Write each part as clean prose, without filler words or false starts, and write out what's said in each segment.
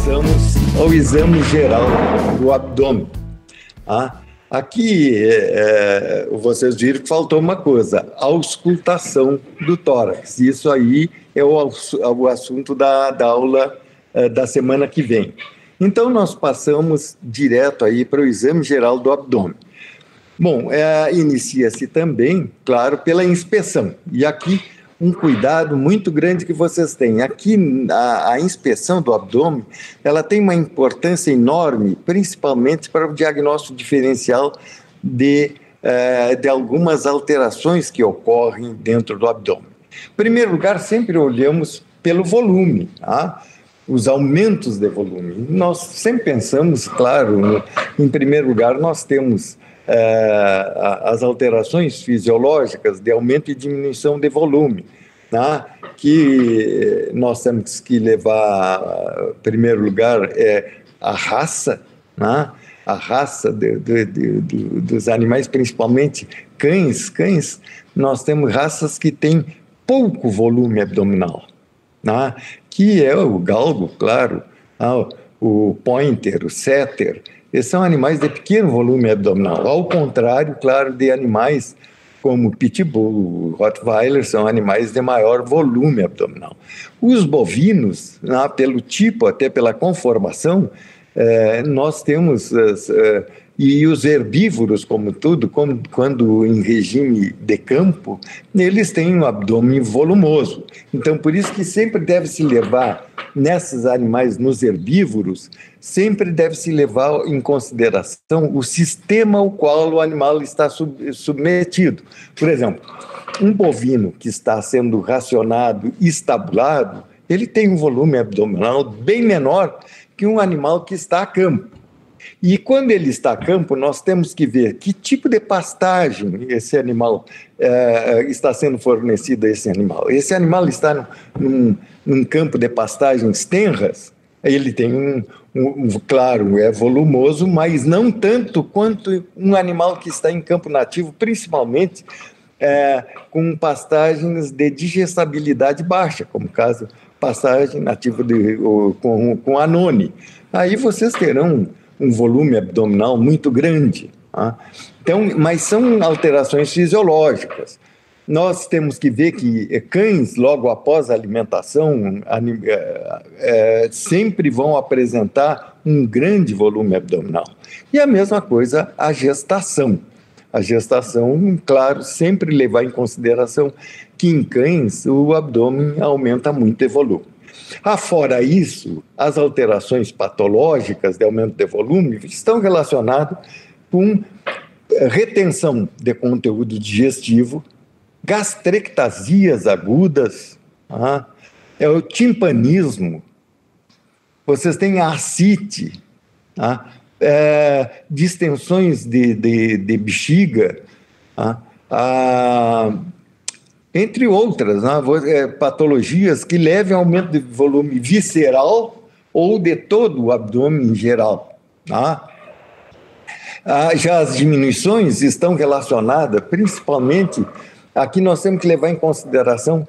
passamos ao exame geral do abdômen. Aqui, vocês viram que faltou uma coisa, a auscultação do tórax. Isso aí é o assunto da aula da semana que vem. Então, nós passamos direto aí para o exame geral do abdômen. Bom, inicia-se também, claro, pela inspeção. E aqui, um cuidado muito grande que vocês têm. Aqui, a inspeção do abdômen, ela tem uma importância enorme, principalmente para o diagnóstico diferencial de algumas alterações que ocorrem dentro do abdômen. Em primeiro lugar, sempre olhamos pelo volume, os aumentos de volume. Nós sempre pensamos, claro, em primeiro lugar, nós temos as alterações fisiológicas de aumento e diminuição de volume, que nós temos que levar, em primeiro lugar, a raça, a raça dos animais, principalmente cães. Nós temos raças que têm pouco volume abdominal, que é o galgo, claro, o pointer, o setter. Esses são animais de pequeno volume abdominal, ao contrário, claro, de animais como pitbull, rottweiler, são animais de maior volume abdominal. Os bovinos, pelo tipo, até pela conformação, nós temos, e os herbívoros, como tudo, quando em regime de campo, eles têm um abdômen volumoso. Então, por isso que sempre deve se levar, nesses animais, nos herbívoros, sempre deve se levar em consideração o sistema ao qual o animal está submetido. Por exemplo, um bovino que está sendo racionado, estabulado, ele tem um volume abdominal bem menor que um animal que está a campo. E quando ele está a campo, nós temos que ver que tipo de pastagem esse animal está sendo fornecido a esse animal. Esse animal está num campo de pastagens tenras, ele tem claro, é volumoso, mas não tanto quanto um animal que está em campo nativo, principalmente com pastagens de digestibilidade baixa, como o caso pastagem nativa com anone. Aí vocês terão um volume abdominal muito grande. Então, mas são alterações fisiológicas. Nós temos que ver que cães, logo após a alimentação, sempre vão apresentar um grande volume abdominal. E a mesma coisa a gestação. A gestação, claro, sempre levar em consideração que em cães o abdômen aumenta muito de volume. Fora isso, as alterações patológicas de aumento de volume estão relacionadas com retenção de conteúdo digestivo, gastrectasias agudas, o timpanismo, vocês têm a ascite, distensões de bexiga, entre outras, patologias que levem ao aumento de volume visceral ou de todo o abdômen em geral. Já as diminuições estão relacionadas, principalmente, aqui nós temos que levar em consideração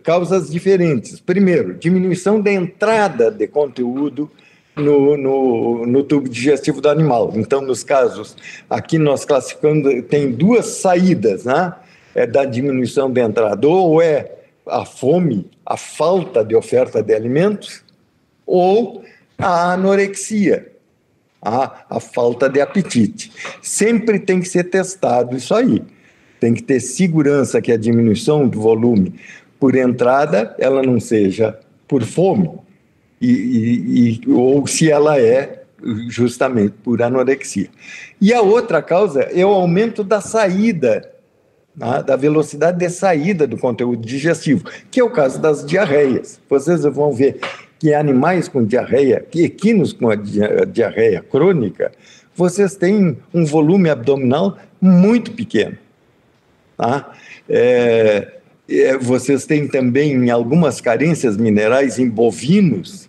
causas diferentes. Primeiro, diminuição da entrada de conteúdo no tubo digestivo do animal. Então, nos casos, aqui nós classificamos, tem duas saídas, da diminuição da entrada, ou é a fome, a falta de oferta de alimentos, ou a anorexia, a falta de apetite. Sempre tem que ser testado isso aí. Tem que ter segurança que a diminuição do volume por entrada, ela não seja por fome, ou se ela é justamente por anorexia. E a outra causa é o aumento da saída, da velocidade de saída do conteúdo digestivo, que é o caso das diarreias. Vocês vão ver que animais com diarreia, equinos com a diarreia crônica, vocês têm um volume abdominal muito pequeno. Vocês têm também algumas carências minerais em bovinos,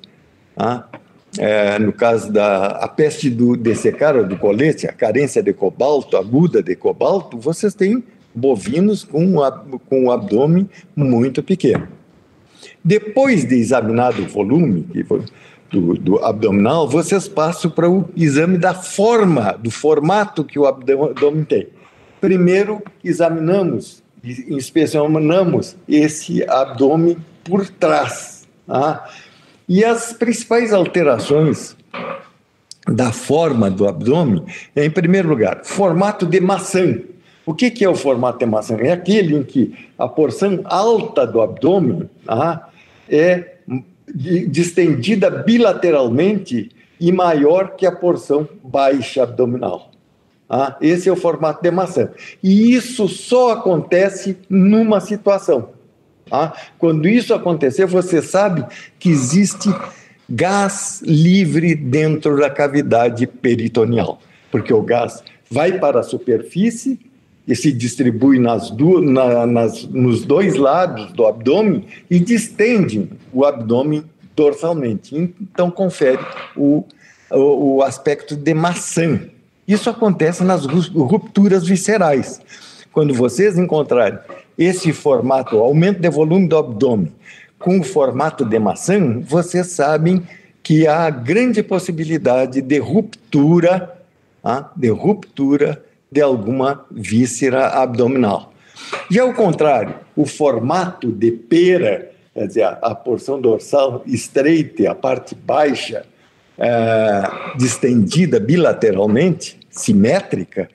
no caso da peste de secara do colete, a carência de cobalto, aguda de cobalto, vocês têm bovinos com o abdômen muito pequeno. Depois de examinado o volume do abdominal, vocês passam para o exame da forma, do formato que o abdômen tem. Primeiro, examinamos, inspecionamos esse abdômen por trás. Tá? E as principais alterações da forma do abdômen é, em primeiro lugar, formato de maçã. O que é o formato de maçã? É aquele em que a porção alta do abdômen é distendida bilateralmente e maior que a porção baixa abdominal. Esse é o formato de maçã. E isso só acontece numa situação. Quando isso acontecer, você sabe que existe gás livre dentro da cavidade peritoneal, porque o gás vai para a superfície e se distribui nos dois lados do abdômen e distende o abdômen dorsalmente. Então, confere o aspecto de maçã. Isso acontece nas rupturas viscerais. Quando vocês encontrarem esse formato, aumento de volume do abdômen, com o formato de maçã, vocês sabem que há grande possibilidade de ruptura de alguma víscera abdominal. Já ao contrário, o formato de pera, quer dizer, a porção dorsal estreita e a parte baixa distendida bilateralmente, simétrica,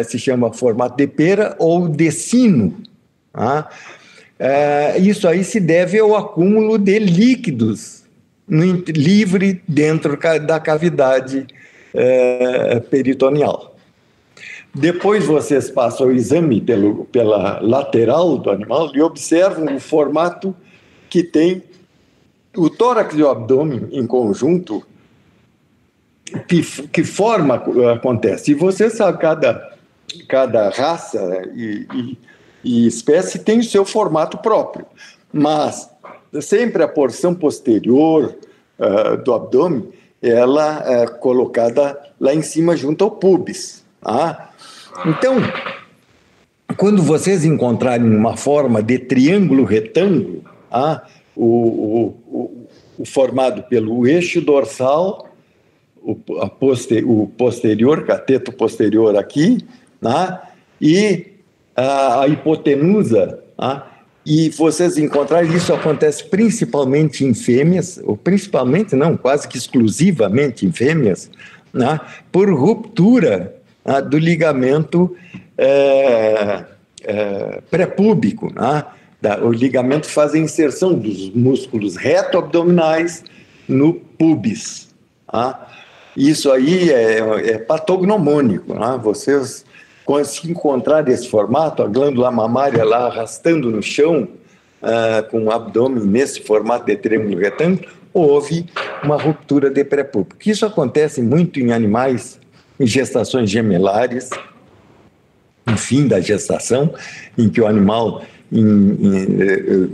se chama formato de pera ou de sino. Isso aí se deve ao acúmulo de líquidos livre dentro da cavidade peritoneal. Depois vocês passam o exame pela lateral do animal e observam o formato que tem o tórax e o abdômen em conjunto, que forma acontece. E você sabe, cada raça e espécie tem o seu formato próprio, mas sempre a porção posterior do abdômen, ela é colocada lá em cima junto ao pubis. Então, quando vocês encontrarem uma forma de triângulo retângulo, o formado pelo eixo dorsal, o posterior, cateto posterior aqui, e a hipotenusa, e vocês encontrarem, isso acontece principalmente em fêmeas, ou principalmente não, quase que exclusivamente em fêmeas, por ruptura do ligamento pré-púbico. O ligamento faz a inserção dos músculos reto-abdominais no pubis. Isso aí é patognomônico. Vocês, quando se encontrar esse formato, a glândula mamária lá arrastando no chão, com o abdômen nesse formato de triângulo retângulo, houve uma ruptura de pré-púbico. Isso acontece muito em animais em gestações gemelares, no fim da gestação, em que o animal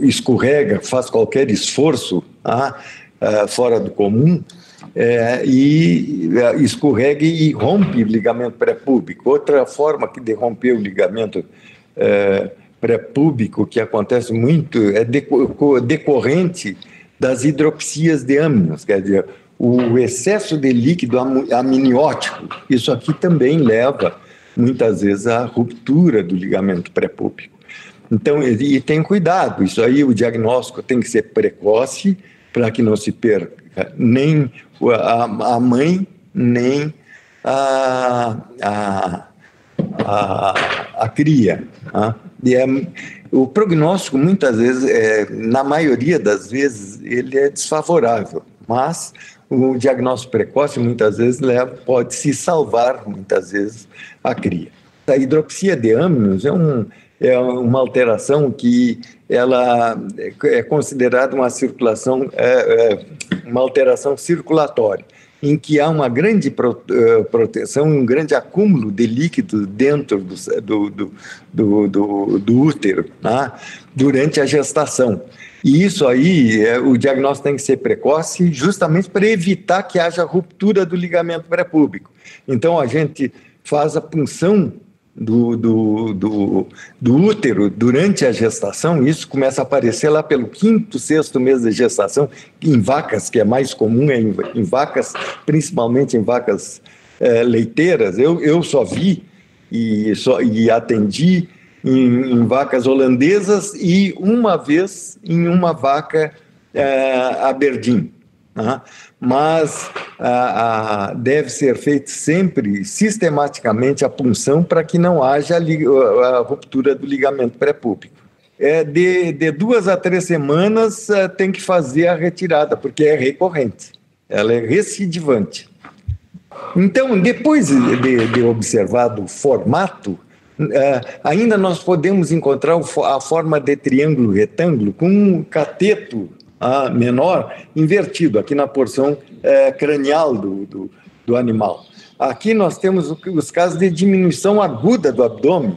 escorrega, faz qualquer esforço fora do comum, e escorrega e rompe o ligamento pré-púbico. Outra forma de romper o ligamento pré-púbico, que acontece muito, é decorrente das hidropsias de âminos, quer dizer, o excesso de líquido amniótico. Isso aqui também leva, muitas vezes, à ruptura do ligamento pré-púbico. Então, e tem cuidado, isso aí, o diagnóstico tem que ser precoce, para que não se perca nem a mãe, nem a cria. E o prognóstico, muitas vezes, na maioria das vezes, ele é desfavorável, mas o diagnóstico precoce, muitas vezes, pode se salvar, muitas vezes, a cria. A hidropsia de âminos é uma alteração que ela é considerada uma circulação, uma alteração circulatória, em que há uma grande proteção, um grande acúmulo de líquido dentro do útero, durante a gestação. E isso aí, o diagnóstico tem que ser precoce, justamente para evitar que haja ruptura do ligamento pré-púbico. Então, a gente faz a punção do útero durante a gestação. Isso começa a aparecer lá pelo 5º, 6º mês de gestação, em vacas, que é mais comum, em vacas, principalmente em vacas leiteiras. Eu só vi e atendi em vacas holandesas e uma vez em uma vaca Aberdeen. Mas deve ser feito sempre, sistematicamente, a punção para que não haja a ruptura do ligamento pré-púbico. De 2 a 3 semanas tem que fazer a retirada, porque é recorrente, ela é recidivante. Então, depois de observado o formato, ainda nós podemos encontrar a forma de triângulo-retângulo com um cateto menor invertido, aqui na porção cranial do animal. Aqui nós temos os casos de diminuição aguda do abdômen,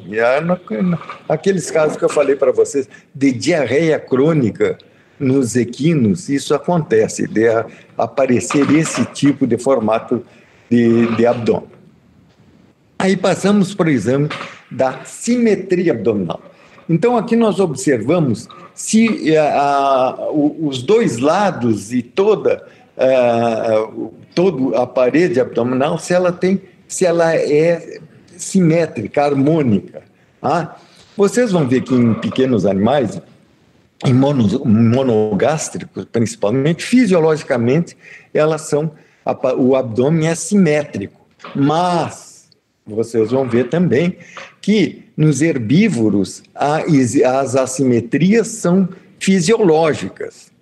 aqueles casos que eu falei para vocês, de diarreia crônica nos equinos. Isso acontece, de aparecer esse tipo de formato de abdômen. Aí passamos para o exame da simetria abdominal. Então, aqui nós observamos se os dois lados e toda a parede abdominal, se ela é simétrica, harmônica. Vocês vão ver que em pequenos animais, em monogástricos principalmente, fisiologicamente, o abdômen é simétrico, mas vocês vão ver também que nos herbívoros as assimetrias são fisiológicas.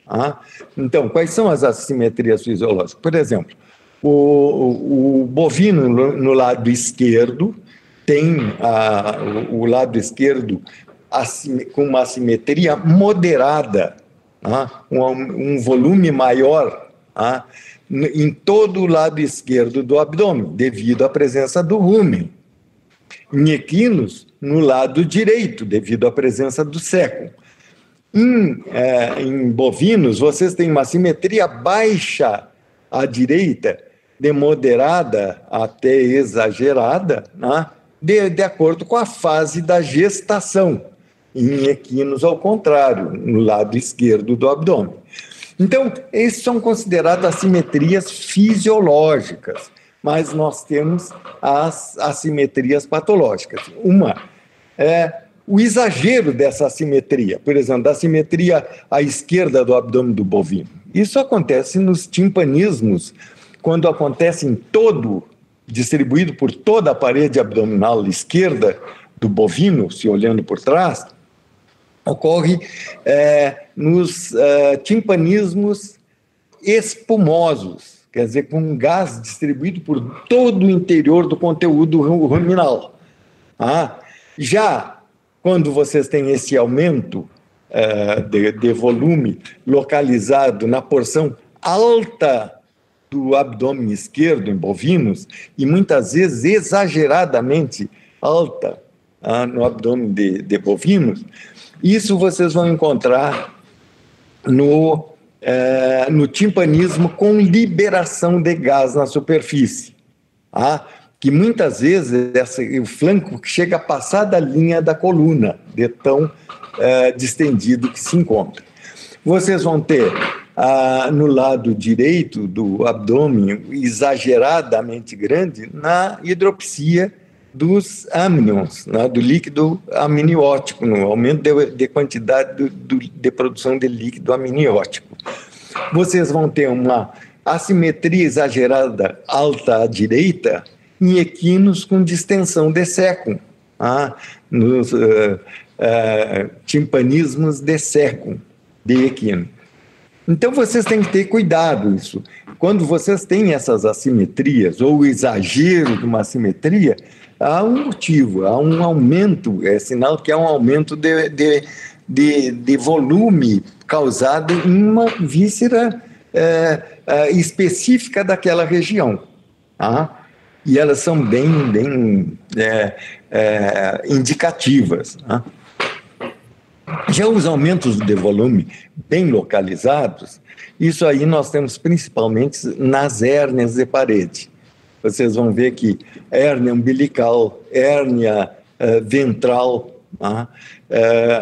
Então, quais são as assimetrias fisiológicas? Por exemplo, o bovino no lado esquerdo tem o lado esquerdo com uma assimetria moderada, um volume maior em todo o lado esquerdo do abdômen, devido à presença do rúmen. Em equinos, no lado direito, devido à presença do século. Em bovinos, vocês têm uma simetria baixa à direita, de moderada até exagerada, de acordo com a fase da gestação. Em equinos, ao contrário, no lado esquerdo do abdômen. Então, esses são considerados assimetrias fisiológicas, mas nós temos as assimetrias patológicas. Uma é o exagero dessa assimetria, por exemplo, da assimetria à esquerda do abdômen do bovino. Isso acontece nos timpanismos, quando acontece distribuído por toda a parede abdominal esquerda do bovino, se olhando por trás, ocorre nos timpanismos espumosos, quer dizer, com gás distribuído por todo o interior do conteúdo ruminal. Já quando vocês têm esse aumento de volume localizado na porção alta do abdômen esquerdo em bovinos, e muitas vezes exageradamente alta no abdômen de bovinos, isso vocês vão encontrar no timpanismo com liberação de gás na superfície, que muitas vezes o flanco chega a passar da linha da coluna, de tão distendido que se encontra. Vocês vão ter no lado direito do abdômen exageradamente grande na hidropsia dos amnions, do líquido amniótico, no aumento de quantidade de produção de líquido amniótico. Vocês vão ter uma assimetria exagerada alta à direita em equinos com distensão de século, nos timpanismos de século de equino. Então, vocês têm que ter cuidado isso. Quando vocês têm essas assimetrias, ou o exagero de uma assimetria, há um motivo, há um aumento, é sinal que há um aumento de volume causado em uma víscera específica daquela região. E elas são bem indicativas. Já os aumentos de volume bem localizados, isso aí nós temos principalmente nas hérnias de parede. Vocês vão ver que hérnia umbilical, hérnia ventral, tá?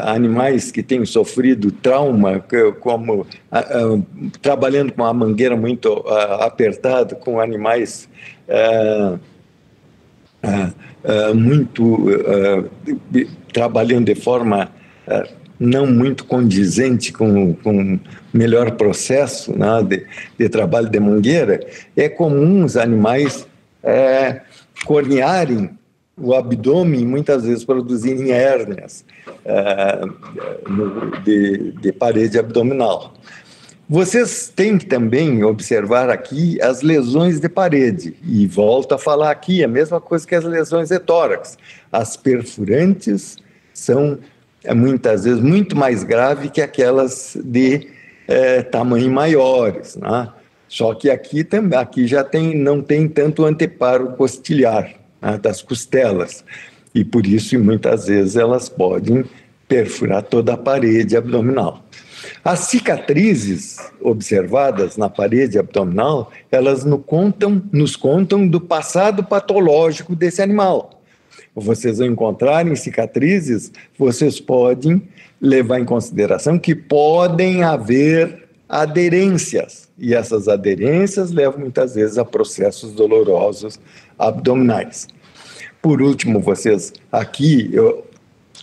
Animais que têm sofrido trauma, como trabalhando com a mangueira muito apertada, com animais trabalhando de forma não muito condizente com melhor processo, né, de trabalho de mangueira, é comum os animais cornearem o abdômen, muitas vezes produzirem hérnias de parede abdominal. Vocês têm que também observar aqui as lesões de parede, e volto a falar aqui, a mesma coisa que as lesões de tórax. As perfurantes são, muitas vezes, muito mais graves que aquelas de tamanho maiores, né? Só que aqui já não tem tanto anteparo costiliar, né, das costelas, e por isso, muitas vezes, elas podem perfurar toda a parede abdominal. As cicatrizes observadas na parede abdominal, elas nos contam do passado patológico desse animal. Vocês vão encontrar em cicatrizes, vocês podem levar em consideração que podem haver aderências, e essas aderências levam muitas vezes a processos dolorosos abdominais. Por último, vocês aqui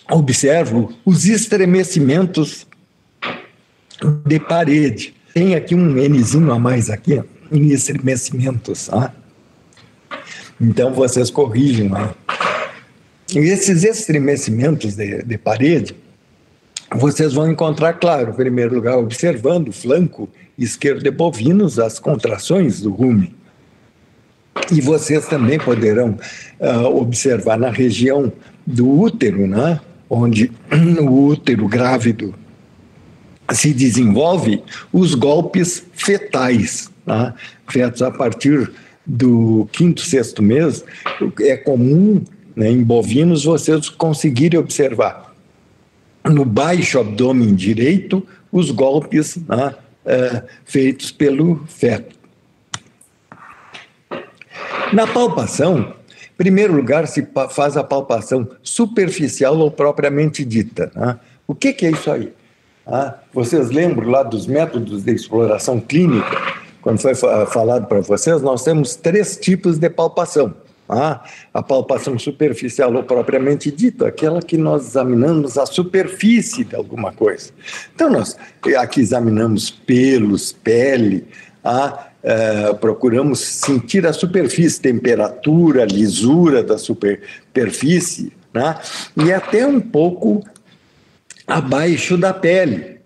observam os estremecimentos de parede. Tem aqui um Nzinho a mais aqui, em estremecimentos. Tá? Então, vocês corrigem lá. Esses estremecimentos de parede, vocês vão encontrar, claro, em primeiro lugar, observando o flanco esquerdo de bovinos, as contrações do rumen. E vocês também poderão observar na região do útero, né, onde o útero grávido se desenvolve, os golpes fetais, tá? Fetos a partir do 5º, 6º mês. É comum, né, em bovinos vocês conseguirem observar no baixo abdômen direito os golpes, né, feitos pelo feto. Na palpação, em primeiro lugar, se faz a palpação superficial ou propriamente dita. Né? O que é isso aí? Vocês lembram lá dos métodos de exploração clínica? Quando foi falado para vocês, nós temos 3 tipos de palpação. A palpação superficial ou propriamente dita, aquela que nós examinamos a superfície de alguma coisa. Então, nós aqui examinamos pelos, pele, procuramos sentir a superfície, temperatura, lisura da superfície, né? E até um pouco abaixo da pele.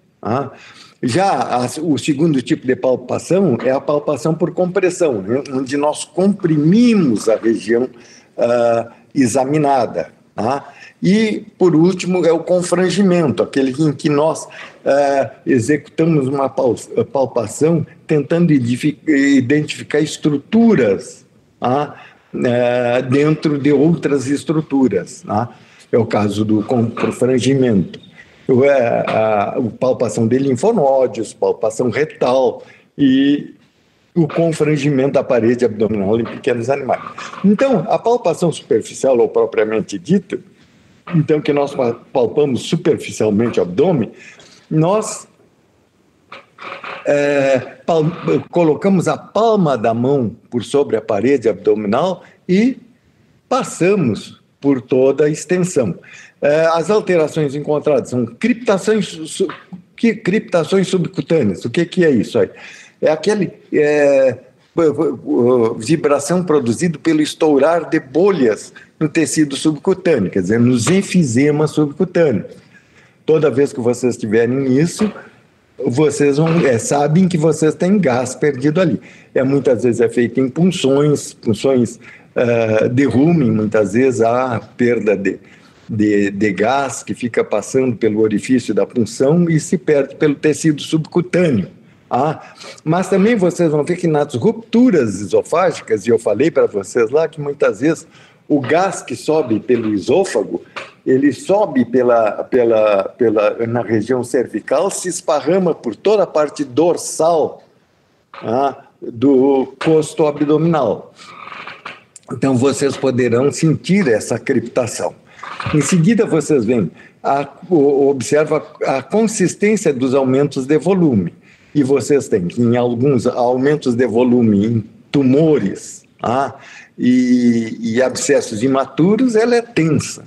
Já o segundo tipo de palpação é a palpação por compressão, né? Onde nós comprimimos a região examinada. E, por último, é o confrangimento, aquele em que nós executamos uma palpação tentando identificar estruturas dentro de outras estruturas. É o caso do confrangimento. A palpação de linfonódios, palpação retal e o confrangimento da parede abdominal em pequenos animais. Então, a palpação superficial ou propriamente dita, então que nós palpamos superficialmente o abdômen, nós colocamos a palma da mão por sobre a parede abdominal e passamos por toda a extensão. As alterações encontradas são criptações subcutâneas. O que é isso aí? É aquele vibração produzida pelo estourar de bolhas no tecido subcutâneo, quer dizer, nos enfisemas subcutâneos. Toda vez que vocês tiverem isso, vocês sabem que vocês têm gás perdido ali. Muitas vezes é feito em punções de rumen, muitas vezes há perda de gás que fica passando pelo orifício da punção e se perde pelo tecido subcutâneo. Mas também vocês vão ver que nas rupturas esofágicas, e eu falei para vocês lá que muitas vezes o gás que sobe pelo esôfago, ele sobe na região cervical, se esparrama por toda a parte dorsal do costo abdominal. Então, vocês poderão sentir essa criptação. Em seguida, vocês veem, observa a consistência dos aumentos de volume. E vocês têm que, em alguns aumentos de volume em tumores, e abscessos imaturos, ela é tensa.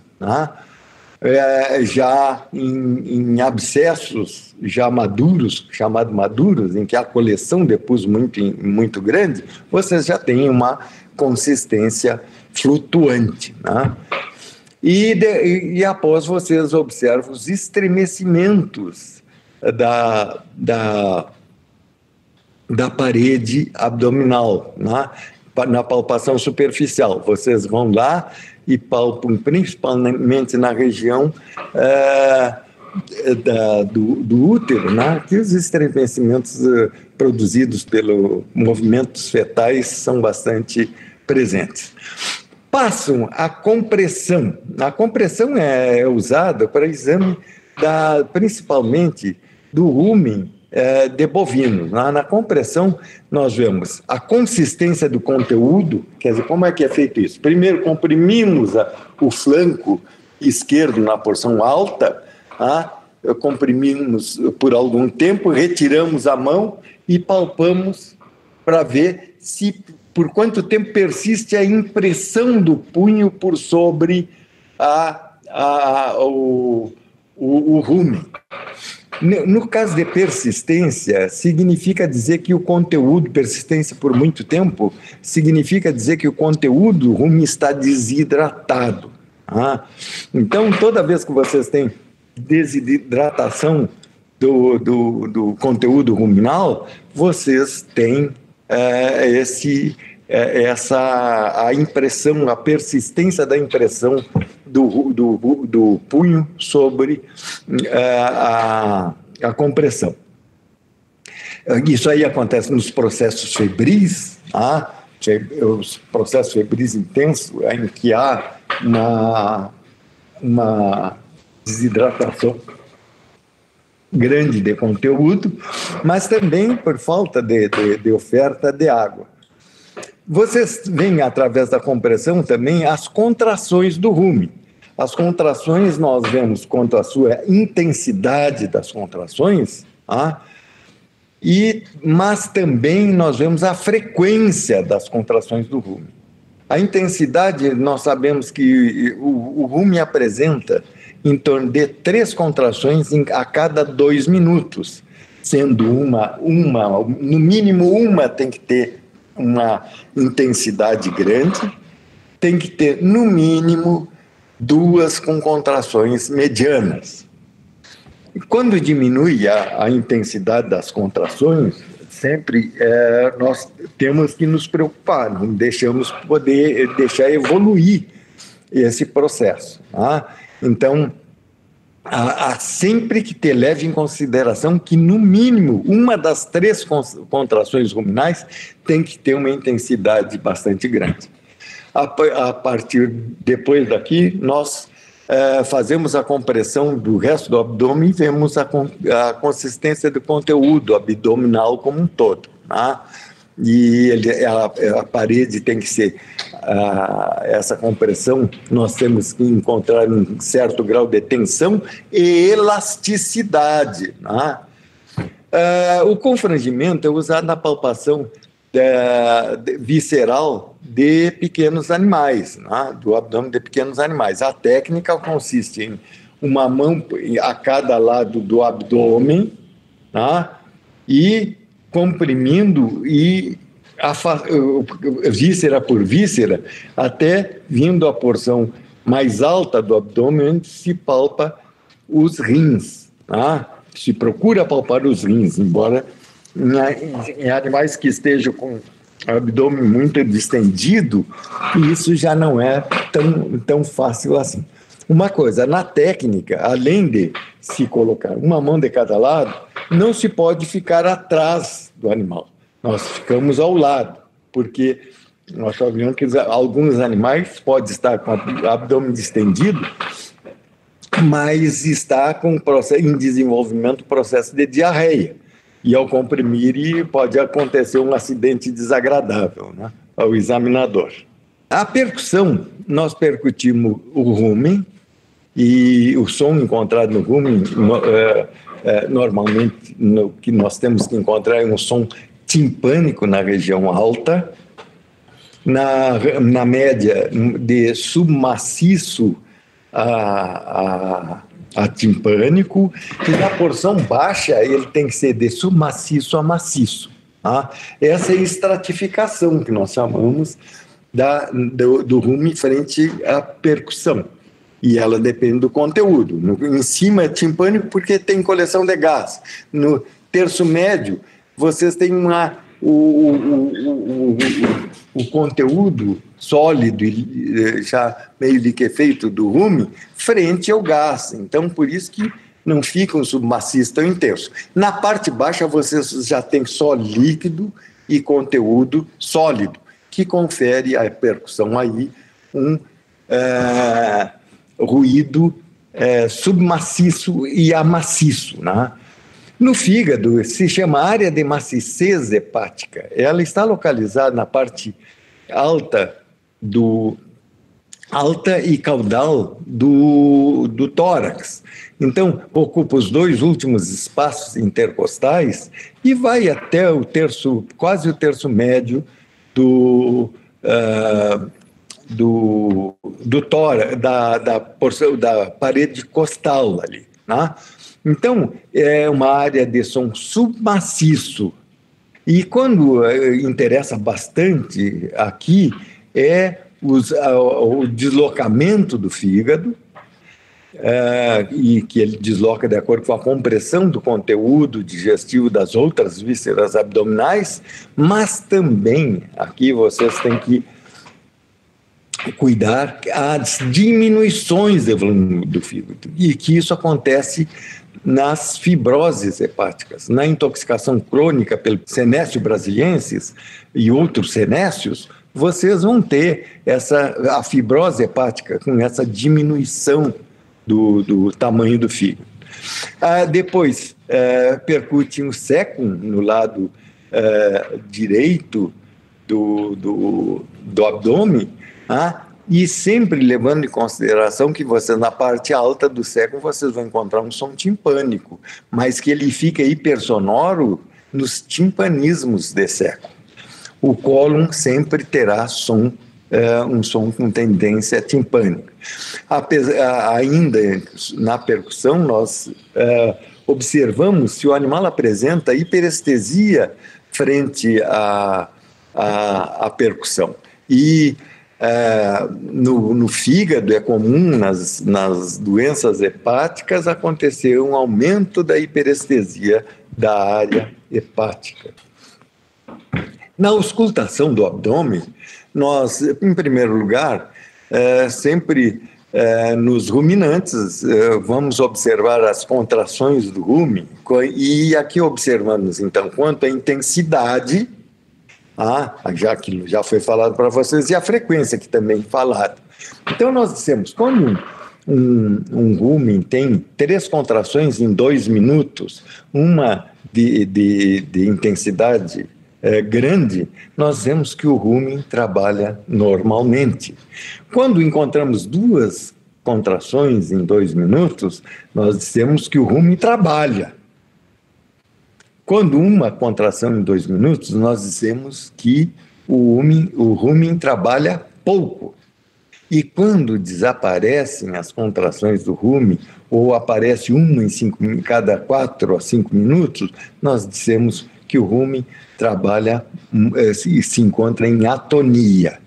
Já em abscessos já maduros, chamados maduros, em que há coleção de pus muito grande, vocês já têm uma consistência flutuante. E após vocês observam os estremecimentos da parede abdominal, na palpação superficial. Vocês vão lá e palpam principalmente na região do útero, que os estremecimentos produzidos pelos movimentos fetais são bastante presentes. Passam a compressão. A compressão é usada para exame principalmente do rumen de bovino. Na compressão, nós vemos a consistência do conteúdo, quer dizer, como é que é feito isso? Primeiro, comprimimos o flanco esquerdo na porção alta, comprimimos por algum tempo, retiramos a mão e palpamos para ver por quanto tempo persiste a impressão do punho por sobre o rumen. No caso de persistência, significa dizer que o conteúdo, persistência por muito tempo, significa dizer que o conteúdo do rumen está desidratado. Então, toda vez que vocês têm desidratação do conteúdo ruminal, vocês têm a impressão, a persistência da impressão do punho sobre a compressão. Isso aí acontece nos processos febris, os processos febris intensos, em que há uma desidratação grande de conteúdo, mas também por falta de oferta de água. Vocês veem, através da compressão, também as contrações do rumen. As contrações, nós vemos quanto à sua intensidade das contrações, mas também nós vemos a frequência das contrações do rumen. A intensidade, nós sabemos que o rumen apresenta em torno de 3 contrações a cada 2 minutos, sendo no mínimo uma tem que ter uma intensidade grande, tem que ter, no mínimo, 2 com contrações medianas. E quando diminui a intensidade das contrações, sempre nós temos que nos preocupar, não deixamos deixar evoluir esse processo. Então, há sempre que ter leve em consideração que, no mínimo, uma das 3 contrações ruminais tem que ter uma intensidade bastante grande. Depois daqui, nós fazemos a compressão do resto do abdômen e vemos a consistência do conteúdo abdominal como um todo. E a parede tem que ser, essa compressão, nós temos que encontrar um certo grau de tensão e elasticidade. O confrangimento é usado na palpação visceral de pequenos animais, do abdômen de pequenos animais. A técnica consiste em uma mão a cada lado do abdômen, e comprimindo víscera por víscera, até vindo a porção mais alta do abdômen, onde se palpa os rins. Se procura palpar os rins, embora em animais que estejam com o abdômen muito distendido, isso já não é tão fácil assim. Uma coisa, na técnica, além de se colocar uma mão de cada lado, não se pode ficar atrás do animal. Nós ficamos ao lado, porque nós sabemos que alguns animais podem estar com o abdômen distendido, mas está em desenvolvimento o processo de diarreia. E ao comprimir, pode acontecer um acidente desagradável, ao examinador. A percussão, nós percutimos o rumen, E o som encontrado no rumen, normalmente, o que nós temos que encontrar é um som timpânico na região alta, na média de submaciço a timpânico, e na porção baixa ele tem que ser de submaciço a maciço. Tá? Essa é a estratificação que nós chamamos do rumen frente à percussão. E ela depende do conteúdo. Em cima é timpânico porque tem coleção de gás. No terço médio, vocês têm o conteúdo sólido, já meio liquefeito do rumen, frente ao gás. Então, por isso que não fica um submaciço tão intenso. Na parte baixa, vocês já têm só líquido e conteúdo sólido, que confere à percussão aí um ruído submaciço e amaciço, né? No fígado, se chama área de maciez hepática. Ela está localizada na parte alta e caudal do tórax. Então, ocupa os dois últimos espaços intercostais e vai até quase o terço médio do tórax, da porção da parede costal ali, né? Então, é uma área de som submaciço. E quando interessa bastante aqui é o deslocamento do fígado, e que ele desloca de acordo com a compressão do conteúdo digestivo das outras vísceras abdominais, mas também aqui vocês têm que cuidar as diminuições de volume do fígado, e que isso acontece nas fibroses hepáticas, na intoxicação crônica pelo senécio brasiliensis e outros senécios, vocês vão ter a fibrose hepática com essa diminuição do tamanho do fígado. Depois, percute um sécum no lado direito do abdômen, e sempre levando em consideração que vocês, na parte alta do século, vocês vão encontrar um som timpânico, mas que ele fica hipersonoro nos timpanismos de século. O cólon sempre terá um som com tendência timpânica. Ainda na percussão, nós observamos se o animal apresenta hiperestesia frente à percussão. E no fígado é comum, nas doenças hepáticas, acontecer um aumento da hiperestesia da área hepática. Na auscultação do abdômen, nós, em primeiro lugar, sempre nos ruminantes, vamos observar as contrações do rumen, e aqui observamos, então, quanto à intensidade, já que já foi falado para vocês, e a frequência que também falado. Então, nós dissemos, quando um rumen tem 3 contrações em 2 minutos, uma de intensidade grande, nós vemos que o rumen trabalha normalmente. Quando encontramos 2 contrações em 2 minutos, nós dissemos que o rumen trabalha. Quando uma contração em 2 minutos, nós dizemos que o rumen trabalha pouco. E quando desaparecem as contrações do rumen, ou aparece uma em cada 4 a 5 minutos, nós dizemos que o rumen trabalha, se encontra em atonia.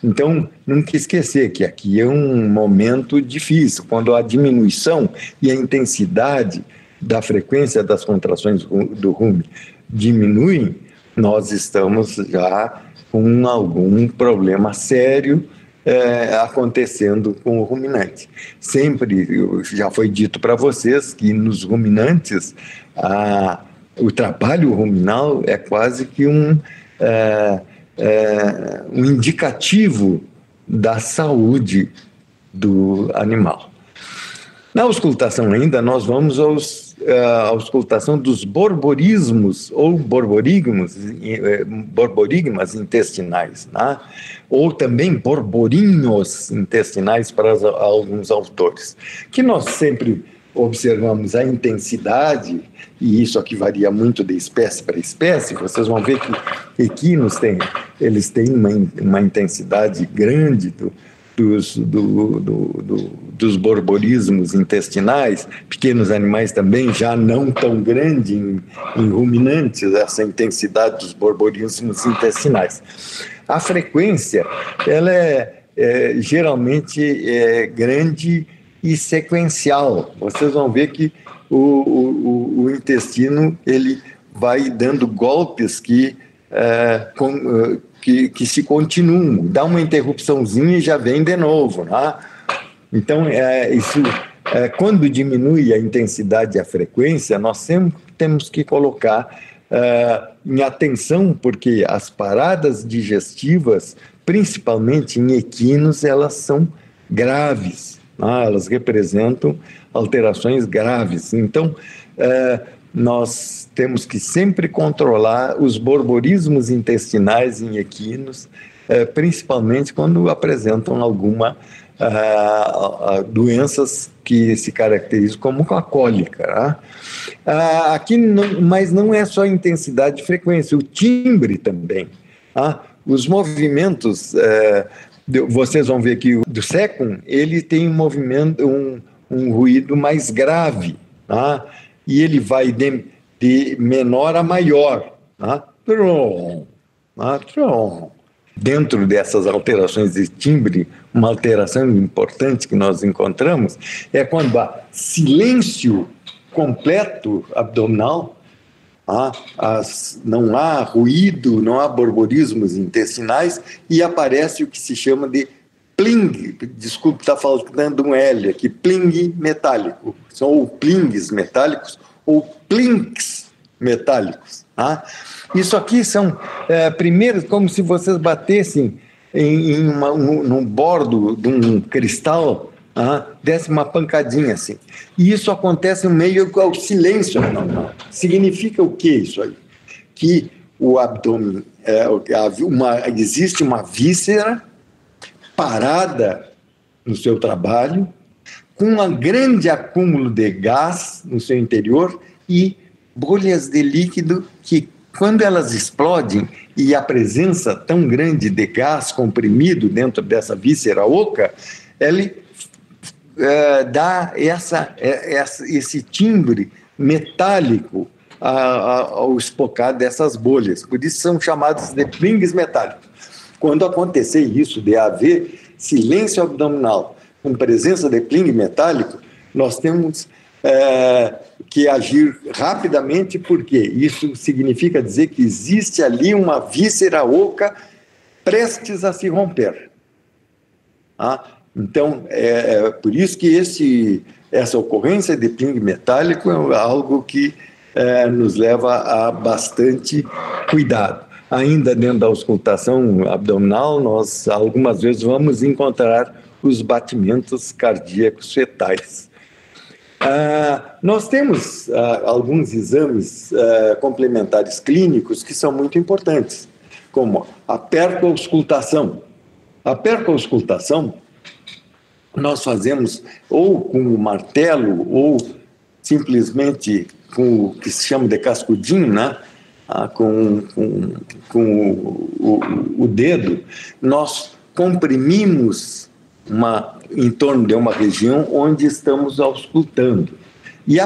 Então, nunca esquecer que aqui é um momento difícil, quando a diminuição e a intensidade da frequência das contrações do rumen diminuem, nós estamos já com algum problema sério acontecendo com o ruminante. Sempre já foi dito para vocês que nos ruminantes o trabalho ruminal é quase que um indicativo da saúde do animal. Na auscultação ainda, nós vamos à auscultação dos borborismos ou borborigmas intestinais, né? Ou também borborinhos intestinais para alguns autores, que nós sempre observamos a intensidade, e isso aqui varia muito de espécie para espécie. Vocês vão ver que equinos eles têm uma intensidade grande dos borborismos intestinais, pequenos animais também, já não tão grande em ruminantes, essa intensidade dos borborismos intestinais. A frequência, ela geralmente grande e sequencial. Vocês vão ver que o intestino ele vai dando golpes que se continuam, dá uma interrupçãozinha e já vem de novo, né? Então, quando diminui a intensidade e a frequência, nós sempre temos que colocar em atenção, porque as paradas digestivas, principalmente em equinos, elas são graves, né? Elas representam alterações graves. Então, nós temos que sempre controlar os borborismos intestinais em equinos, principalmente quando apresentam alguma doenças que se caracterizam como a cólica, né? Aqui mas não é só intensidade e frequência, o timbre também. Os movimentos, vocês vão ver que o do sécum, ele tem um movimento, um ruído mais grave, tá? E ele vai de menor a maior, tá? Dentro dessas alterações de timbre, uma alteração importante que nós encontramos é quando há silêncio completo abdominal, não há ruído, não há borborismos intestinais e aparece o que se chama de pling, desculpe estar faltando um L aqui, pling metálico, são ou plings metálicos ou plinks metálicos. Isso aqui são, primeiro, como se vocês batessem num bordo de um cristal, desse uma pancadinha assim. E isso acontece no meio ao silêncio. Significa o que isso aí? Que o abdômen, existe uma víscera parada no seu trabalho, com um grande acúmulo de gás no seu interior e bolhas de líquido que, quando elas explodem e a presença tão grande de gás comprimido dentro dessa víscera oca, ele dá esse timbre metálico ao espocar dessas bolhas. Por isso são chamados de plings metálicos. Quando acontecer isso, de haver silêncio abdominal com presença de pling metálico, nós temos que agir rapidamente, porque isso significa dizer que existe ali uma víscera oca prestes a se romper. Então, por isso que essa ocorrência de pling metálico é algo que nos leva a bastante cuidado. Ainda dentro da auscultação abdominal, nós algumas vezes vamos encontrar os batimentos cardíacos fetais. Nós temos alguns exames complementares clínicos que são muito importantes, como a percoauscultação. A percoauscultação nós fazemos ou com o martelo ou simplesmente com o que se chama de cascudinho, né? Com o dedo, nós comprimimos em torno de uma região onde estamos auscultando. E a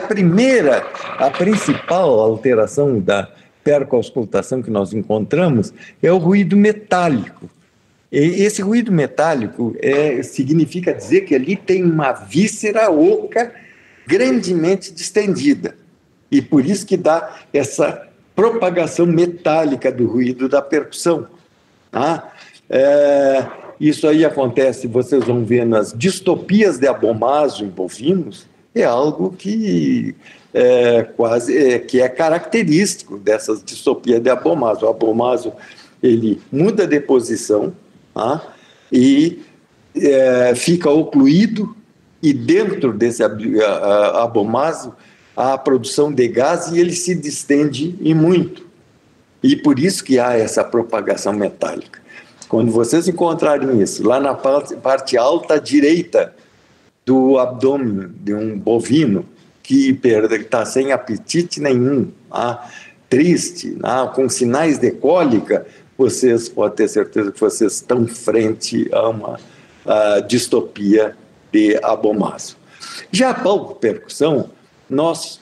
principal alteração da percoauscultação que nós encontramos é o ruído metálico. E esse ruído metálico significa dizer que ali tem uma víscera oca grandemente distendida. E por isso que dá essa propagação metálica do ruído da percussão. Isso aí acontece, vocês vão ver nas distopias de abomaso em bovinos, é algo que que é característico dessas distopias de abomaso. O abomaso, ele muda de posição, e fica ocluído e dentro desse abomaso há a produção de gás e ele se distende e muito. E por isso que há essa propagação metálica. Quando vocês encontrarem isso lá na parte alta direita do abdômen de um bovino que está sem apetite nenhum, triste, com sinais de cólica, vocês podem ter certeza que vocês estão frente a uma distopia de abomaso. Já a palpopercussão, nós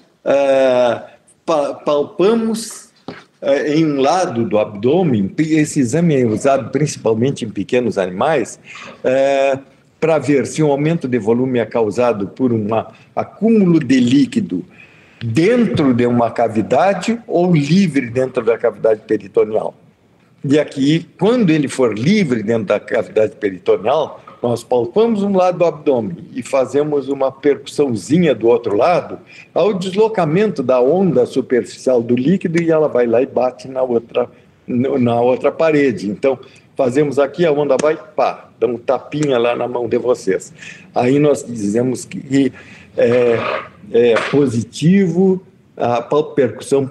palpamos em um lado do abdômen. Esse exame é usado principalmente em pequenos animais, para ver se um aumento de volume é causado por um acúmulo de líquido dentro de uma cavidade ou livre dentro da cavidade peritoneal. E aqui, quando ele for livre dentro da cavidade peritoneal, nós palpamos um lado do abdômen e fazemos uma percussãozinha do outro lado ao deslocamento da onda superficial do líquido e ela vai lá e bate na outra parede. Então, fazemos aqui, a onda vai, pá, dá um tapinha lá na mão de vocês. Aí nós dizemos que é positivo, a palpopercussão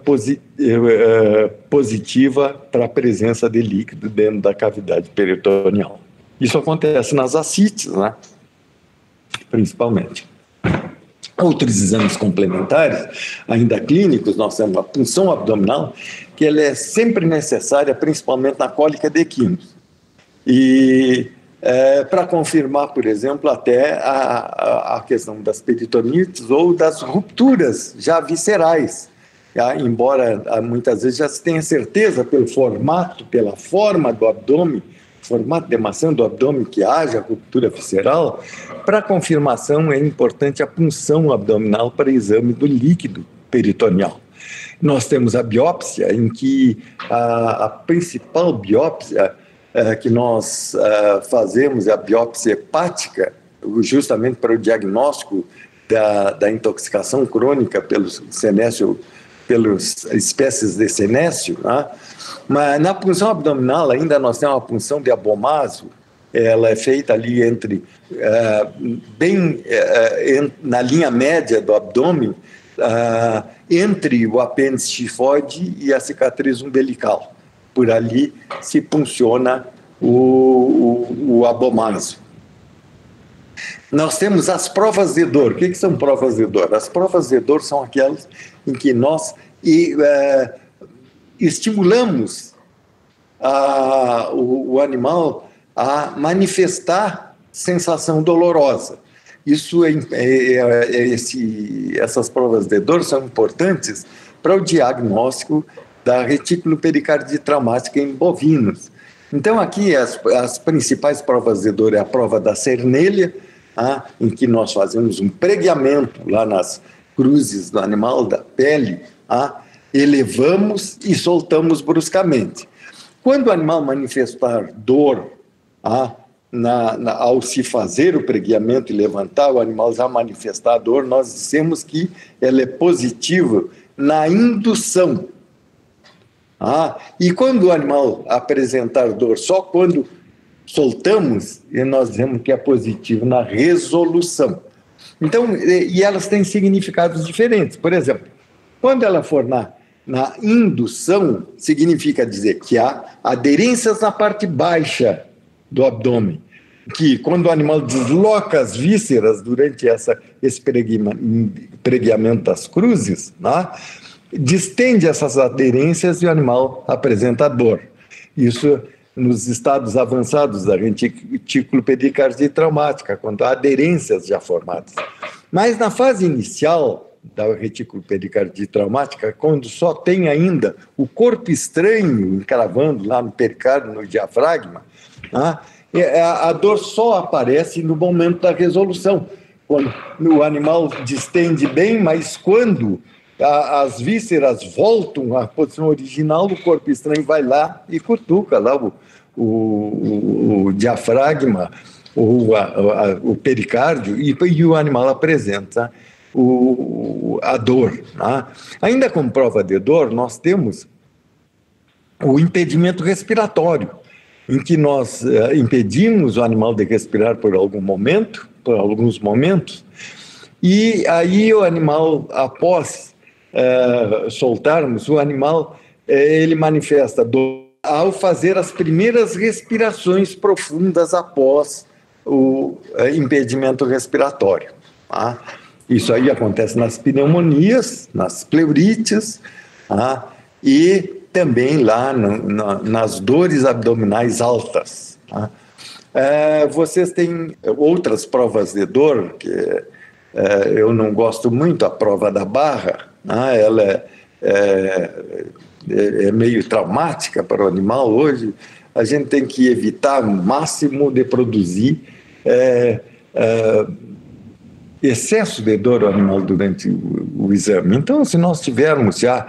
positiva para a presença de líquido dentro da cavidade peritoneal. Isso acontece nas ascites, né? Principalmente. Outros exames complementares, ainda clínicos, nós temos a punção abdominal, que ela é sempre necessária, principalmente na cólica de equinos. E para confirmar, por exemplo, até a questão das peritonites ou das rupturas já viscerais. Embora muitas vezes já se tenha certeza pelo formato, pela forma do abdômen, formato de maçã do abdômen, que haja ruptura visceral, para confirmação é importante a punção abdominal para exame do líquido peritoneal. Nós temos a biópsia, em que a principal biópsia que nós fazemos é a biópsia hepática, justamente para o diagnóstico da intoxicação crônica pelas espécies de senécio, né? Mas na punção abdominal ainda nós temos uma punção de abomaso, ela é feita ali na linha média do abdômen, entre o apêndice tifoide e a cicatriz umbilical. Por ali se punciona o abomaso. Nós temos as provas de dor. O que são provas de dor? As provas de dor são aquelas em que nós estimulamos o animal a manifestar sensação dolorosa. Essas provas de dor são importantes para o diagnóstico da retículo pericardite traumática em bovinos. Então, aqui as principais provas de dor é a prova da cernelha, em que nós fazemos um pregueamento lá nas cruzes do animal, da pele, elevamos e soltamos bruscamente. Quando o animal manifestar dor, ao se fazer o pregueamento e levantar, o animal já manifestar dor, nós dizemos que ela é positiva na indução. E quando o animal apresentar dor, só quando soltamos, nós dizemos que é positivo na resolução. Então, e elas têm significados diferentes. Por exemplo, quando ela for na indução, significa dizer que há aderências na parte baixa do abdômen, que quando o animal desloca as vísceras durante esse pregueamento das cruzes, distende essas aderências e o animal apresenta dor. Isso nos estados avançados da retículo pericardite traumática, quando há aderências já formadas. Mas na fase inicial da retículo pericardite traumática, quando só tem ainda o corpo estranho encravando lá no pericárdio, no diafragma, a dor só aparece no momento da resolução, quando o animal distende bem, mas quando as vísceras voltam à posição original, o corpo estranho vai lá e cutuca lá o diafragma, o pericárdio, e o animal apresenta a dor. Ainda como prova de dor, nós temos o impedimento respiratório, em que nós impedimos o animal de respirar por algum momento, por alguns momentos, e aí o animal, após soltarmos, o animal ele manifesta dor ao fazer as primeiras respirações profundas após o impedimento respiratório. Tá? Isso aí acontece nas pneumonias, nas pleurites, tá? E também lá nas dores abdominais altas. Tá? Vocês têm outras provas de dor, que eu não gosto muito, a prova da barra, né? Ela é meio traumática para o animal. Hoje a gente tem que evitar o máximo de produzir excesso de dor ao animal durante o exame. Então, se nós tivermos já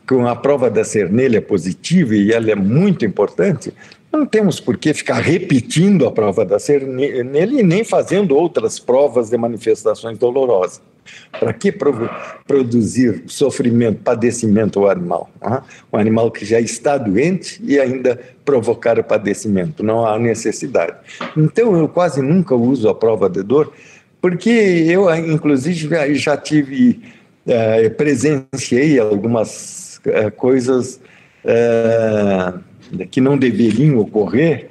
com a prova da cernelha positiva, e ela é muito importante, não temos por que ficar repetindo a prova da cernelha e nem fazendo outras provas de manifestações dolorosas. Para que produzir sofrimento, padecimento ao animal? Um animal que já está doente e ainda provocar o padecimento. Não há necessidade. Então, eu quase nunca uso a prova de dor, porque eu, inclusive, já presenciei algumas coisas que não deveriam ocorrer,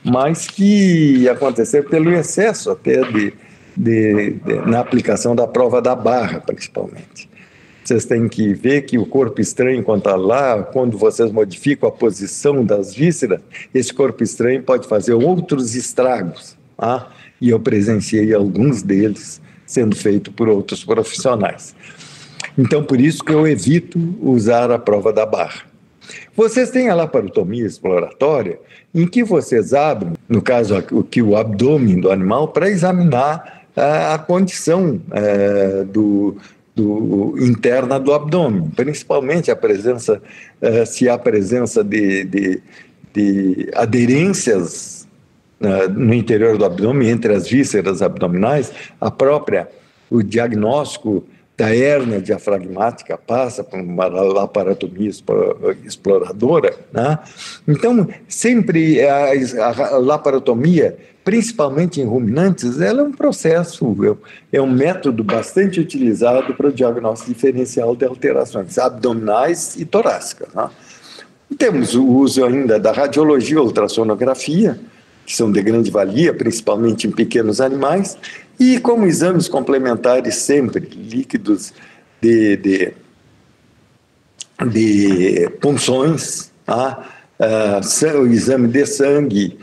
mas que aconteceram pelo excesso até na aplicação da prova da barra, principalmente. Vocês têm que ver que o corpo estranho, quando está lá, quando vocês modificam a posição das vísceras, esse corpo estranho pode fazer outros estragos. E eu presenciei alguns deles sendo feito por outros profissionais. Então, por isso que eu evito usar a prova da barra. Vocês têm a laparotomia exploratória, em que vocês abrem, no caso aqui, o abdômen do animal, para examinar a condição interna do abdômen, principalmente a presença, se há presença de aderências no interior do abdômen, entre as vísceras abdominais, o diagnóstico da hérnia diafragmática passa por uma laparotomia exploradora, né? Então, sempre a laparotomia, principalmente em ruminantes, ela é um processo, é um método bastante utilizado para o diagnóstico diferencial de alterações abdominais e torácicas, né? Temos o uso ainda da radiologia e ultrassonografia, que são de grande valia, principalmente em pequenos animais, e como exames complementares sempre, líquidos de punções, o exame de sangue,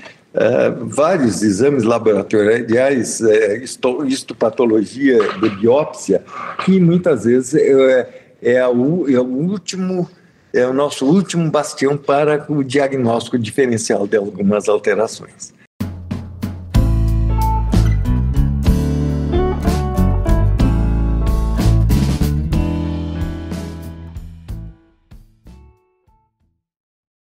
vários exames laboratoriais, histopatologia de biópsia, que muitas vezes é o nosso último bastião para o diagnóstico diferencial de algumas alterações.